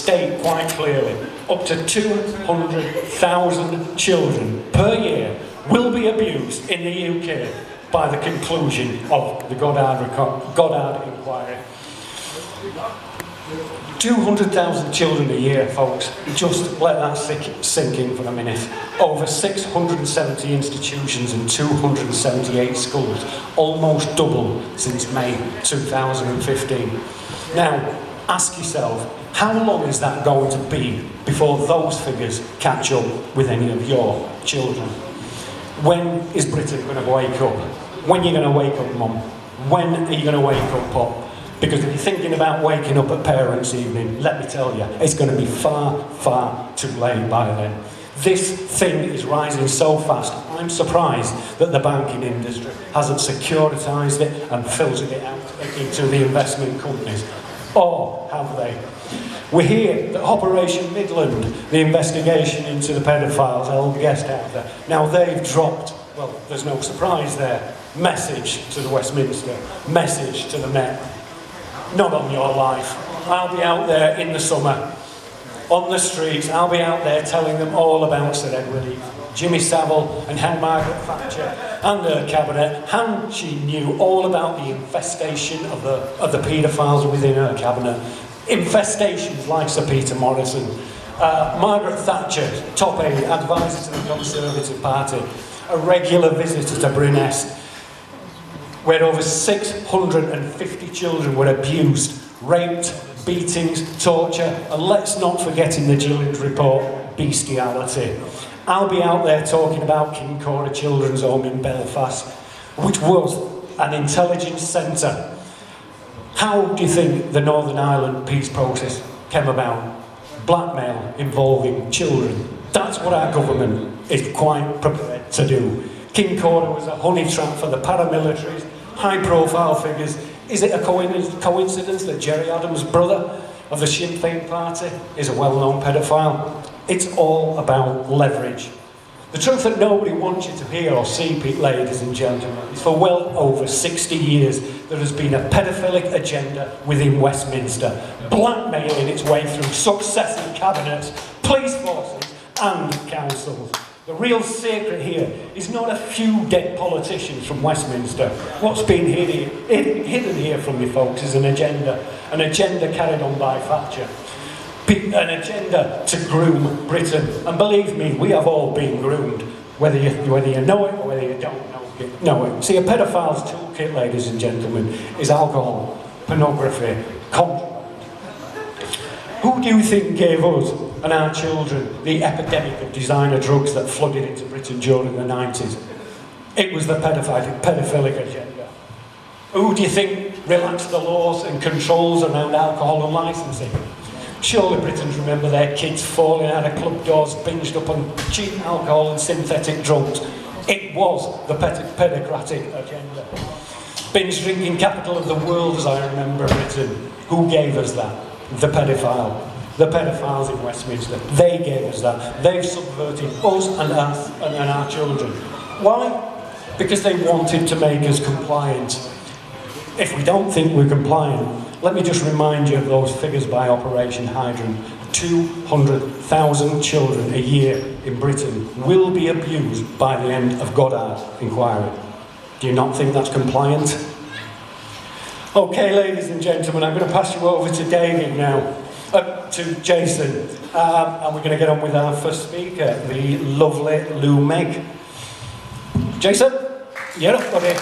state quite clearly up to 200,000 children per year will be abused in the UK by the conclusion of the Goddard inquiry. 200,000 children a year, folks. Just let that sink in for a minute. Over 670 institutions and 278 schools, almost double since May 2015. Now, ask yourself, how long is that going to be before those figures catch up with any of your children? When is Britain going to wake up? When are you going to wake up, Mum? When are you going to wake up, Pop? Because if you're thinking about waking up at parents' evening, let me tell you, it's going to be far, far too late by then. This thing is rising so fast, I'm surprised that the banking industry hasn't securitised it and filtered it out into the investment companies. Or have they? We hear that Operation Midland, the investigation into the pedophiles held guest out there, now they've dropped, well, there's no surprise there, message to the Westminster, message to the Met. Not on your life. I'll be out there in the summer, on the streets. I'll be out there telling them all about Sir Edward Heath, Jimmy Savile and how Margaret Thatcher and her cabinet, how she knew all about the infestation of the paedophiles within her cabinet. Infestations like Sir Peter Morrison. Margaret Thatcher, top aide, advisor to the Conservative Party, a regular visitor to Bryness, where over 650 children were abused, raped, beatings, torture, and let's not forget in the Gilliland report, bestiality. I'll be out there talking about King Cora Children's Home in Belfast, which was an intelligence centre. How do you think the Northern Ireland peace process came about? Blackmail involving children. That's what our government is quite prepared to do. King Cora was a honey trap for the paramilitaries, high-profile figures. Is it a coincidence that Gerry Adams' brother of the Sinn Féin party is a well-known pedophile? It's all about leverage. The truth that nobody wants you to hear or see, ladies and gentlemen, is for well over 60 years there has been a pedophilic agenda within Westminster, blackmailing its way through successive cabinets, police forces and councils. The real secret here is not a few dead politicians from Westminster. What's been hidden here from you folks is an agenda carried on by Thatcher. An agenda to groom Britain. And believe me, we have all been groomed, whether you know it or whether you don't know it. See, a pedophile's toolkit, ladies and gentlemen, is alcohol, pornography, contraband. Who do you think gave us and our children the epidemic of designer drugs that flooded into Britain during the 90s? It was the pedophilic agenda. Who do you think relaxed the laws and controls around alcohol and licensing? Surely Britons remember their kids falling out of club doors, binged up on cheap alcohol and synthetic drugs. It was the pedocratic agenda. Binge drinking capital of the world, as I remember Britain. Who gave us that? The pedophile. The pedophiles in Westminster. They gave us that. They've subverted us and our children. Why? Because they wanted to make us compliant. If we don't think we're compliant, let me just remind you of those figures by Operation Hydrant. 200,000 children a year in Britain will be abused by the end of Goddard inquiry. Do you not think that's compliant? Okay, ladies and gentlemen, I'm going to pass you over to David now, to Jason, and we're going to get on with our first speaker, the lovely Lou Meg. Jason, you're up, buddy.